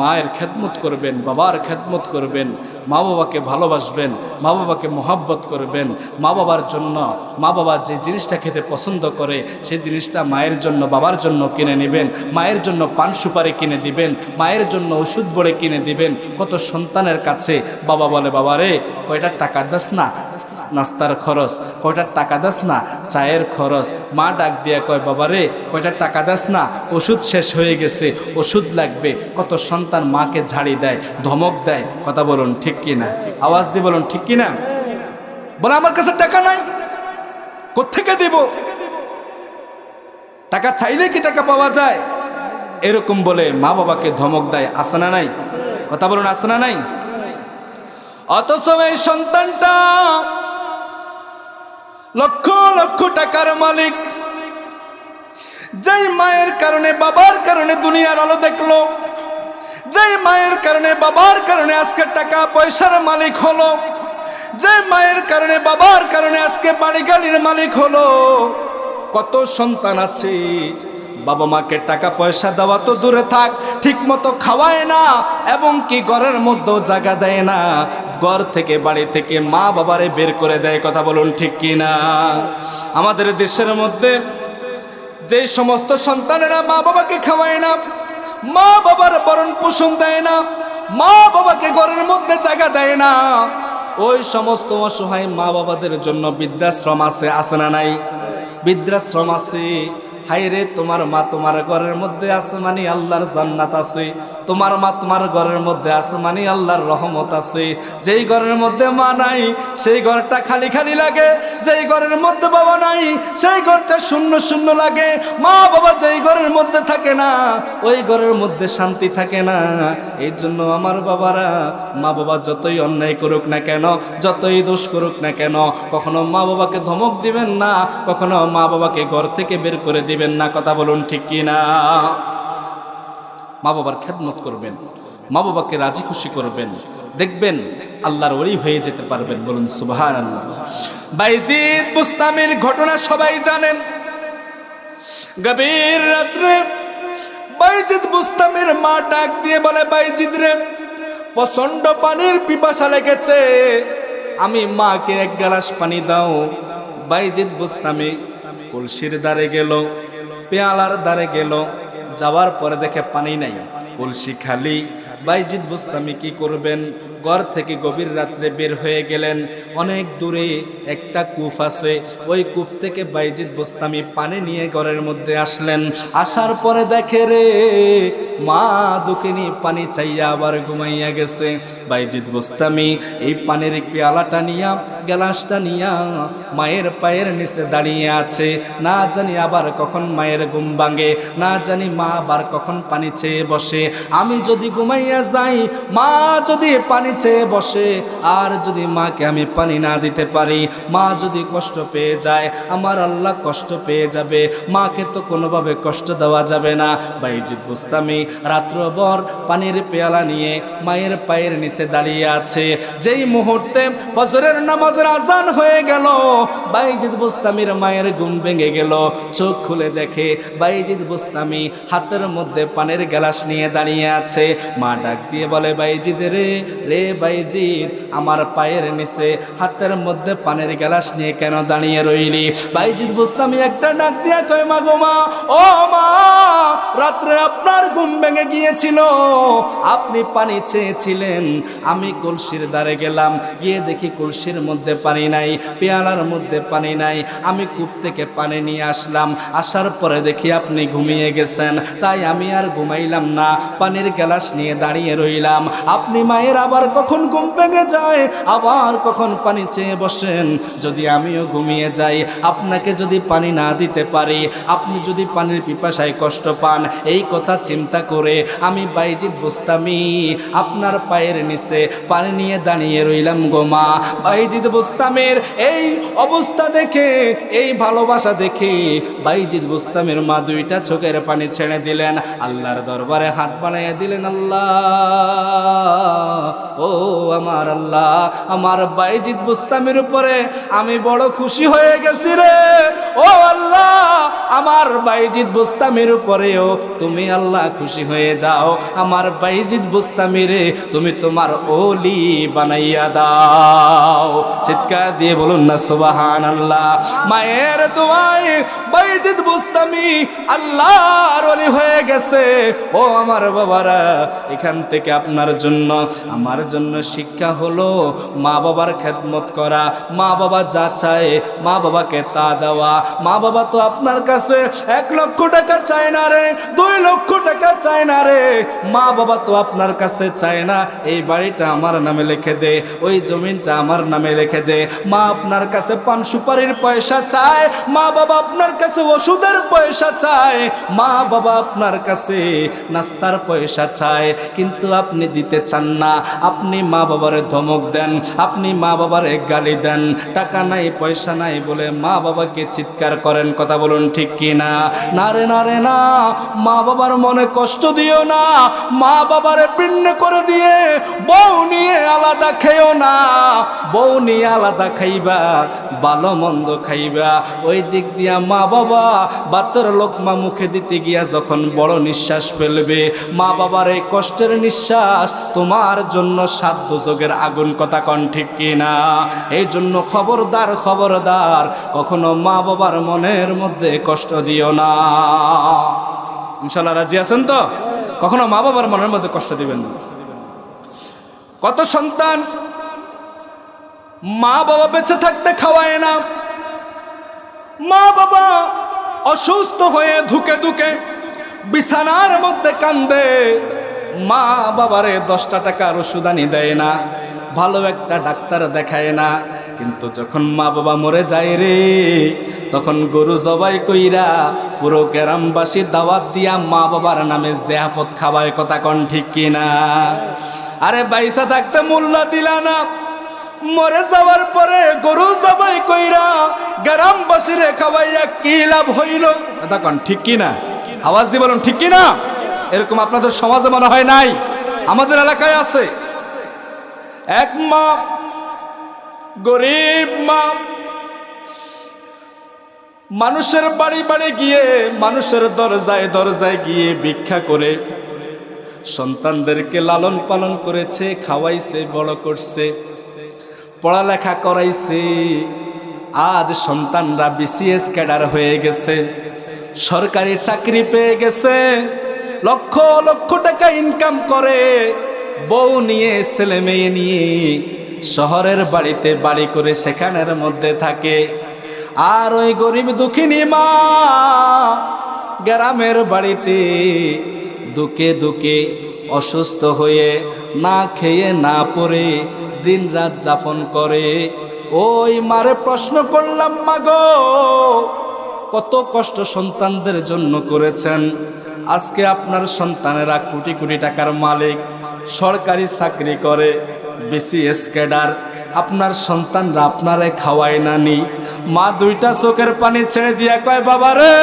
মায়ের খেদমত করবেন, বাবার খেদমত করবেন, মা বাবাকে ভালোবাসবেন, মা বাবাকে মোহাব্বত করবেন। মা বাবার জন্য, মা বাবা যে জিনিসটা খেতে পছন্দ করে সেই জিনিসটা মায়ের জন্য, বাবার জন্য কিনে নেবেন। মায়ের জন্য পান সুপারি কিনে দিবেন, মায়ের জন্য ওষুধ বড়ে কিনে দিবেন। কত সন্তানের কাছে বাবা বলে, বাবা রে কয়টা টাকা দাস না নাস্তার খরচ, কয়টা টাকা দাস না চায়ের খরচ। মা ডাক দিয়া কয়, বাবা রে কয়টা টাকা দাস না, ওষুধ শেষ হয়ে গেছে, ওষুধ লাগবে। কত সন্তান মাকে ঝাড়ি দেয়, ধমক দেয়। কথা বলুন ঠিক কিনা? আওয়াজ দিয়ে বলুন ঠিক কিনা? বলে আমার কাছে টাকা নাই, কোত্থেকে দিব? টাকা চাইলে কি টাকা পাওয়া যায়? এরকম বলে মা বাবাকে ধমক দেয়। আছে না নাই? কথা বলুন আছে না নাই? অথচ এই সন্তানটা লক্ষ লক্ষ টাকার মালিক, যেই মায়ের কারণে বাবার কারণে দুনিয়ার আলো দেখলো, যেই মায়ের কারণে বাবার কারণে আজকে টাকা পয়সার মালিক হলো, যে মায়ের কারণে বাবার কারণে আজকে বাড়ি গাড়ির মালিক হলো। কত সন্তান আছে বাবা মাকে টাকা পয়সা দেওয়া তো দূরে থাক, ঠিক মতো খাওয়ায় না, এবং কি ঘরের মধ্যেও জায়গা দেয় না, ঘর থেকে বাড়ি থেকে মা বাবারে বের করে দেয়। কথা বলুন ঠিক কি না? আমাদের দেশের মধ্যে যে সমস্ত সন্তানেরা মা বাবাকে খাওয়ায় না, মা বাবার ভরণ পোষণ দেয় না, মা বাবাকে ঘরের মধ্যে জায়গা দেয় না, ওই সমস্ত অসহায় মা বাবাদের জন্য বৃদ্ধাশ্রম আছে, আছে না নাই? বৃদ্ধাশ্রম আছে। হায়রে, তোমার মা তোমার ঘরের মধ্যে আছে মানে আল্লাহর জান্নাত আছে, তোমার মা তোমার ঘরের মধ্যে আছে মানে আল্লাহর রহমত আছে। যেই ঘরের মধ্যে মা নাই সেই ঘরটা খালি খালি লাগে, যেই ঘরের মধ্যে বাবা নাই সেই ঘরটা শূন্য শূন্য লাগে। মা বাবা যেই ঘরের মধ্যে থাকে না ওই ঘরের মধ্যে শান্তি থাকে না। এই জন্য আমার বাবারা, মা বাবা যতই অন্যায় করুক না কেন, যতই দোষ করুক না কেন, কখনো মা বাবাকে ধমক দিবেন না, কখনো মা বাবাকে ঘর থেকে বের করে দিবেন না। কথা বলুন ঠিক কি না? মা বাবার খেদমত করবেন, মা বাবাকে রাজি খুশি করবেন, দেখবেন আল্লাহর ওলি হয়ে যেতে পারবেন। বলুন সুবহানাল্লাহ। বাইজিদ বুস্তামির ঘটনা সবাই জানেন। গভীর রাত্রে বাইজিদ বুস্তামির মা ডাক দিয়ে বলে, বাইজিদ রে, প্রচন্ড পানির পিপাসা লেগেছে, আমি মাকে এক গ্লাস পানি দাও। বাইজিদ বুস্তামি কলসির ধারে গেল, পেয়ালার ধারে গেল, যাওয়ার পরে দেখে পানি নাই, কলসি খালি। বাইজিদ বুস্তামি কি করবেন? ঘর থেকে গভীর রাত্রে বের হয়ে গেলেন। অনেক দূরে একটা কূপ আছে, ওই কূপ থেকে বাইজিদ বুস্তামি পানি নিয়ে ঘরের মধ্যে আসলেন। আসার পরে দেখে রে, মা দুঃখিনী পানি চাইয়া আবার ঘুমাইয়া গেছে। বাইজিদ বুস্তামি এই পানির পেয়ালাটা নিয়া, গ্লাসটা নিয়া মায়ের পায়ের নিচে দাঁড়িয়ে আছে। না জানি আবার কখন মায়ের ঘুম ভাঙে, না জানি মা আবার কখন পানি চেয়ে বসে। আমি যদি ঘুমাইয়া যাই, মা যদি পানি চেয়ে বসে, আর যদি মাকে আমি পানি না দিতে পারি, মা যদি কষ্ট পেয়ে যায়, আমার আল্লাহ কষ্ট পেয়ে যাবে। মাকে তো কোনোভাবে কষ্ট দেওয়া যাবে না। বাইজিদ বুস্তামি রাত্রভর পানির পেয়ালা নিয়ে মায়ের পায়ের নিচে দাঁড়িয়ে আছে। যেই মুহূর্তে ফজরের নামাজের আজান হয়ে গেল, বাইজিদ বুস্তামির মায়ের ঘুম ভেঙে গেল। চোখ খুলে দেখে বাইজিদ বুস্তামি হাতের মধ্যে পানির গ্লাস নিয়ে দাঁড়িয়ে আছে। মা ডাক দিয়ে বলে, বাইজিদ রে, রে বাইজিদ, আমার পায়ের নিচে হাতের মধ্যে পানির গ্লাস নিয়ে কেন দাঁড়িয়ে রইলি? বাইজিদ বুস্তামি একটা ডাক দিয়ে কয়, মা গো মা, ও মা, রাত্রে আপনার ঘুম ভেঙে গিয়েছিল, আপনি পানি চেয়েছিলেন, আমি কলসির ধারে গেলাম, গিয়ে দেখি কলসির মধ্যে পানি নাই, পেয়ালার মধ্যে পানি নাই। আমি কূপ থেকে পানি নিয়ে আসলাম, আসার পরে দেখি আপনি ঘুমিয়ে গেছেন, তাই আমি আর ঘুমাইলাম না, পানির গ্লাস নিয়ে দাঁড়িয়ে রইলাম। আপনি মায়ের আবার কখন ঘুম ভেঙে যায়, আবার কখন পানি চেয়ে বসেন। যদি আমিও ঘুমিয়ে যাই, আপনাকে যদি পানি না দিতে পারি, আপনি যদি পানির পিপাসায় কষ্ট পান, এই কথা চিন্তা করে আমি বাইজিদ বুস্তামি আপনার পায়ের নিচে পানি নিয়ে দাঁড়িয়ে রইলাম গো মা। বাইজিদ বুস্তামের এই অবস্থা দেখে, এই ভালোবাসা দেখে বাইজিদ বুস্তামের মা দুইটা চোখের পানি ছেড়ে দিলেন, আল্লাহর দরবারে হাত বানাইয়া দিলেন, আল্লাহ, ও আমার আল্লাহ, আমার বাইজিদ বুস্তামের উপরে আমি বড় খুশি হয়ে গেছি রে। ও আল্লাহ, আমার বাইজিদ বুস্তামের উপরেও তুমি আল্লাহ খুশি হয়ে যাও। আমার বাইজিদ বুস্তামিরে তুমি তোমার ওলি বানাইয়া দাও। চিৎকার দিয়ে বলুন না সুবহানাল্লাহ। মায়ের দোয়ায় বাইজিদ বুস্তামি আল্লাহর ওলি হয়ে গেছে। ও আমার বাবারা, এখান থেকে আপনার জন্য, আমার জন্য শিক্ষা হলো মা বাবার খেদমত করা, মা বাবা যা চায় মা বাবাকে তা দেওয়া। মা বাবা তো আপনার আপনার কাছে 1 লক্ষ টাকা চায় না রে, 2 লক্ষ টাকা চায় না রে, মা বাবা তো আপনার কাছে চায় না এই বাড়িটা আমার নামে লিখে দে, ওই জমিনটা আমার নামে লিখে দে। মা আপনার কাছে পান সুপারির পয়সা চায়, মা বাবা আপনার কাছে ওষুধের পয়সা চায়, মা বাবা আপনার কাছে নাস্তার পয়সা চায়, কিন্তু আপনি দিতে চান না। আপনি মা বাবারে ধমক দেন, আপনি মা বাবারে গালি দেন, টাকা নাই পয়সা নাই বলে মা বাবাকে চিৎকার করেন। কথা বলুন ঠিক কি না? না রে না রে না, মা বাবার মনে কষ্ট দিও না, মা বাবারে ভিন্ন করে দিয়ে বউ নিয়ে আলাদা খেও না। বউ নিয়ে আলাদা খাইবা, ভালো মন্দ খাইবা, ওই দিক দিয়া মা বাবা বাতের লোকমা মুখে দিতে গিয়া যখন বড় নিঃশ্বাস ফেলবে, মা বাবার এই কষ্টের নিঃশ্বাস তোমার জন্য 7 দোজখের আগুন। কথা কন ঠিক কিনা? এই জন্য খবরদার খবরদার, কখনো মা বাবার মনের মধ্যে কষ্ট দিও না। ইনশাআল্লাহ রাজি আছেন তো? কখনো মা বাবার মনের মধ্যে কষ্ট দিবেন না। কত সন্তান মা বাবা বেঁচে থাকতে খাওয়ায় না, মা বাবা অসুস্থ হয়ে ধুকে ধুকে বিছানার মধ্যে কান্দে, মা বাবারে 10টা টাকার ওষুধ আনি দেয় না, ভালো একটা ডাক্তার দেখায় না। কিন্তু যখন মা বাবা মরে যায় রে, তখন গরু জবাই কইরা পুরো গ্রামবাসী দাওয়াত দিয়া মা বাবার নামে জিয়াফত খাওয়ায়। কথা কন ঠিক কিনা? আরে বাইসা থাকতে মোল্লা দিলা না, মরে যাওয়ার পরে গরু জবাই কইরা গ্রামবাসীরে খাওয়াইয়া কি লাভ হইল? কথা কন ঠিক কিনা? আওয়াজ দিয়ে বলুন ঠিক কিনা? এরকম আপনাদের সমাজে মনে হয় নাই? আমাদের এলাকায় আছে এক মা, গরিব মা, মানুষের বাড়ি বাড়ি গিয়ে, মানুষের দরজায় দরজায় গিয়ে ভিক্ষা করে সন্তানদেরকে লালন পালন করেছে, খাওয়াইছে, বড় করছে, পড়ালেখা করাইছে। আজ সন্তানরা বিসিএস ক্যাডার হয়ে গেছে, সরকারি চাকরি পেয়ে গেছে, লক্ষ লক্ষ টাকা ইনকাম করে, বউ নিয়ে ছেলে মেয়ে নিয়ে শহরের বাড়িতে বাড়ি করে সেখানের মধ্যে থাকে। আর ওই গরিব দুঃখিনী মা গ্রামের বাড়িতে দুকে দুকে অসুস্থ হয়ে না খেয়ে না পরে দিন রাত যাপন করে। ওই মারে প্রশ্ন করলাম, মা গো কত কষ্ট সন্তানদের জন্য করেছেন, আজকে আপনার সন্তানেরা কোটি কোটি টাকার মালিক, সরকারি চাকরি করে, বিসিএস ক্যাডার, আপনার সন্তানরা আপনারে খাওয়ায় নানি। মা 2টা চোখের পানি ছেড়ে দিয়া কয়, বাবা রে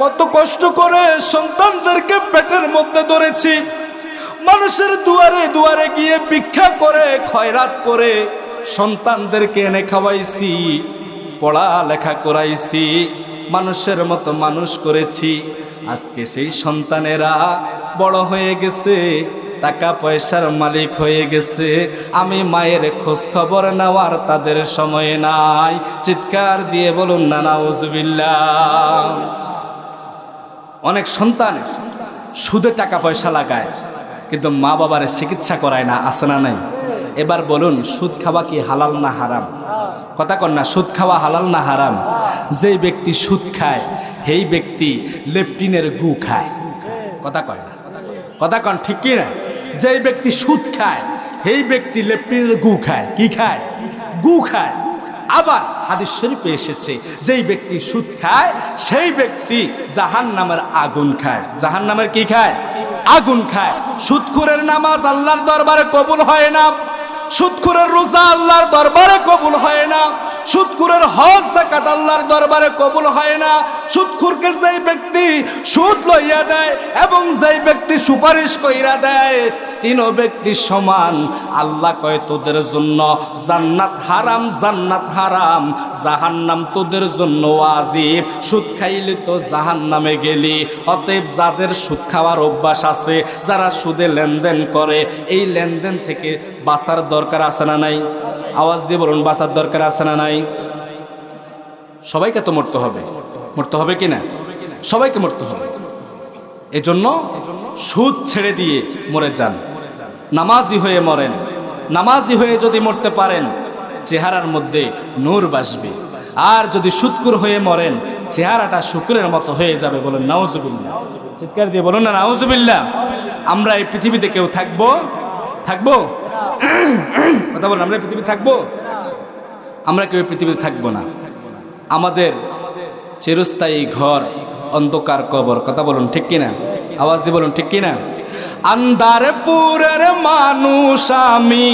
কত কষ্ট করে সন্তানদেরকে পেটের মধ্যে ধরেছি, মানুষের দুয়ারে দুয়ারে গিয়ে ভিক্ষা করে খয়রাত করে সন্তানদেরকে এনে খাওয়াইছি, পড়ালেখা করাইছি, মানুষের মতো মানুষ করেছি। আজকে সেই সন্তানেরা বড় হয়ে গেছে, টাকা পয়সার মালিক হয়ে গেছে, আমি মায়ের খোঁজ খবর নেওয়ার তাদের সময় নাই। চিৎকার দিয়ে বলুন না নাউজুবিল্লাহ। অনেক সন্তান সুদে টাকা পয়সা লাগায়, কিন্তু মা বাবারে চিকিৎসা করায় না। আছে না নাই? এবার বলুন, সুদ খাওয়া কি হালাল না হারাম? কথা কন না, সুদ খাওয়া হালাল না হারাম? যেই ব্যক্তি সুদ খায় সেই ব্যক্তি লেপটিনের গু খায়। কথা কয় না? কথা কন ঠিক কি না? যেই ব্যক্তি সুদ খায় সেই ব্যক্তি লেপটিনের গু খায়। কি খায়? গু খায়। আবার হাদিস শরীফে এসেছে, যেই ব্যক্তি সুদ খায় সেই ব্যক্তি জাহান্নামের আগুন খায়। জাহান্নামের কি খায়? আগুন খায়। সুদখোরের নামাজ আল্লাহর দরবারে কবুল হয় না, সুদখোরের রোজা আল্লাহর দরবারে কবুল হয় না, সুদখোরের হজ যাকাত আল্লাহর দরবারে কবুল হয় না। সুদখোরকে যেই ব্যক্তি সুদ লইয়া দেয় এবং যেই ব্যক্তি সুপারিশ কইরা দেয়, 3 ব্যক্তি সমান। আল্লাহ কয় তোদের জন্য জান্নাত হারাম, জান্নাত হারাম, জাহান্নাম তোদের জন্য ওয়াজিব। সুদ খাইলে তো জাহান্নামে গেলি। অতএব যাদের সুদ খাওয়ার অভ্যাস আছে, যারা সুদে লেনদেন করে, এই লেনদেন থেকে বাঁচার দরকার আছে না নাই? আওয়াজ দিয়ে বলুন, বাঁচার দরকার আছে না নাই? সবাইকে তো মরতে হবে, মরতে হবে কিনা? সবাইকে মরতে হবে। এজন্য সুদ ছেড়ে দিয়ে মরে যান, নামাজি হয়ে মরেন। নামাজি হয়ে যদি মরতে পারেন, চেহারার মধ্যে নূর বাসবে। আর যদি সুদখোর হয়ে মরেন, চেহারাটা শুকরের মতো হয়ে যাবে। বলুন নাউজুবিল্লাহ, চিৎকার দিয়ে বলুন না নাউজুবিল্লাহ। আমরা এই পৃথিবীতে কেউ থাকবো কথা বলুন, আমরা এই পৃথিবীতে থাকবো? আমরা কেউ এই পৃথিবীতে থাকবো না। আমাদের চিরস্থায়ী ঘর অন্ধকার কবর। কথা বলুন ঠিক কিনা? আওয়াজ দিয়ে বলুন ঠিক কিনা? আন্দারপুরের মানুষ আমি,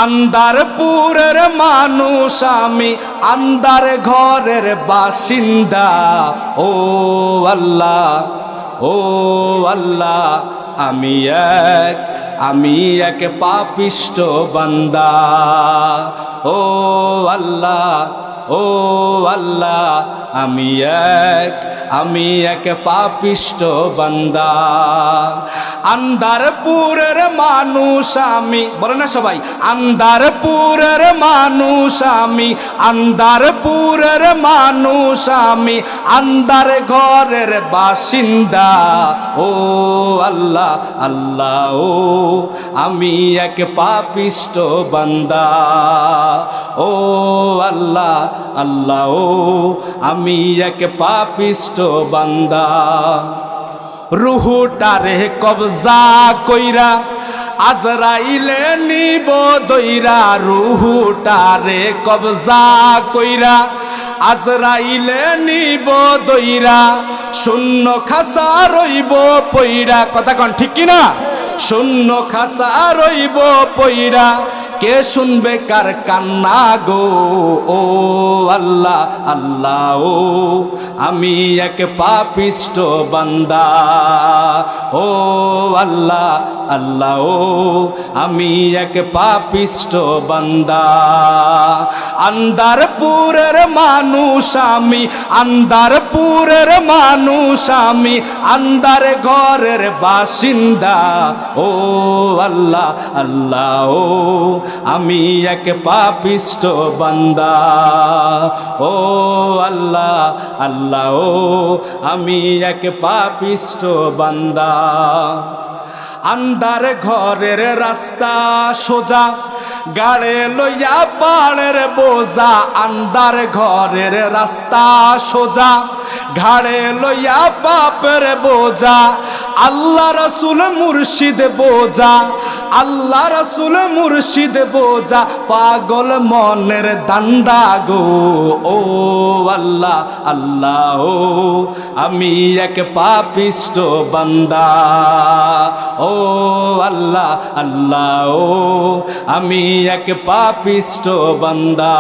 আন্দারপুরের মানুষ আমি, আন্দার ঘরের বাসিন্দা। ও আল্লাহ, ও আল্লাহ, আমি এক পাপিষ্ট বান্দা। ও আল্লাহ, ও আল্লাহ, আমি এক পাপিষ্ট বান্দা। আন্দারপুরের মানুষ আমি, বলে না সবাই, আন্দারপুরের মানুষ আমি, আন্দারপুরের মানুষ আমি, আন্দার ঘরের বাসিন্দা। ও আল্লাহ, আল্লাহ, ও আমি এক পাপিষ্ট বান্দা। ও আল্লাহ, আল্লাহ, ও আমি এক পাপিষ্ট বান্দা। রুহুটারে কবজা কইরা আজরাইলে নিব দইরা। রুহুটারে কবজা কইরা আজরাইলে নিব দইরা। শূন্য খাসা রইব পইরা। কথা কন ঠিক কিনা? শূন্য খাসা রইব পইরা। কে শুনবে কার কান্না গো? ও আল্লাহ, আল্লাহ, ও আমি এক পাপিষ্ট বান্দা। ও আল্লাহ, আল্লাহ, ও আমি এক পাপিষ্ট বান্দা। আন্দারপুরের মানুষ আমি, আন্দারপুরের মানুষ আমি, আন্দার ঘরের বাসিন্দা। ও আল্লাহ, আল্লাহ, ও আমি এক পাপিষ্ট বান্দা। ও আল্লাহ, আল্লাহ, ও আমি এক পাপিষ্ট বান্দা। আন্দার ঘরের রাস্তা সোজা, গাড়ে লইয়া পাড়ের বোঝা। আন্দার ঘরের রাস্তা সোজা, ঘাড়ে লইয়া বাপের বোঝা। আল্লাহ রসুল মুর্শিদ বোঝা, আল্লাহ রসুল মুর্শিদ বোঝা। পাগল মনের দান্দা গো। ও আল্লাহ, আল্লাহ, ও আমি এক পাপিষ্ট বান্দা। ও আল্লাহ, আল্লাহ, ও আমি এক পাপিষ্ট বান্দা।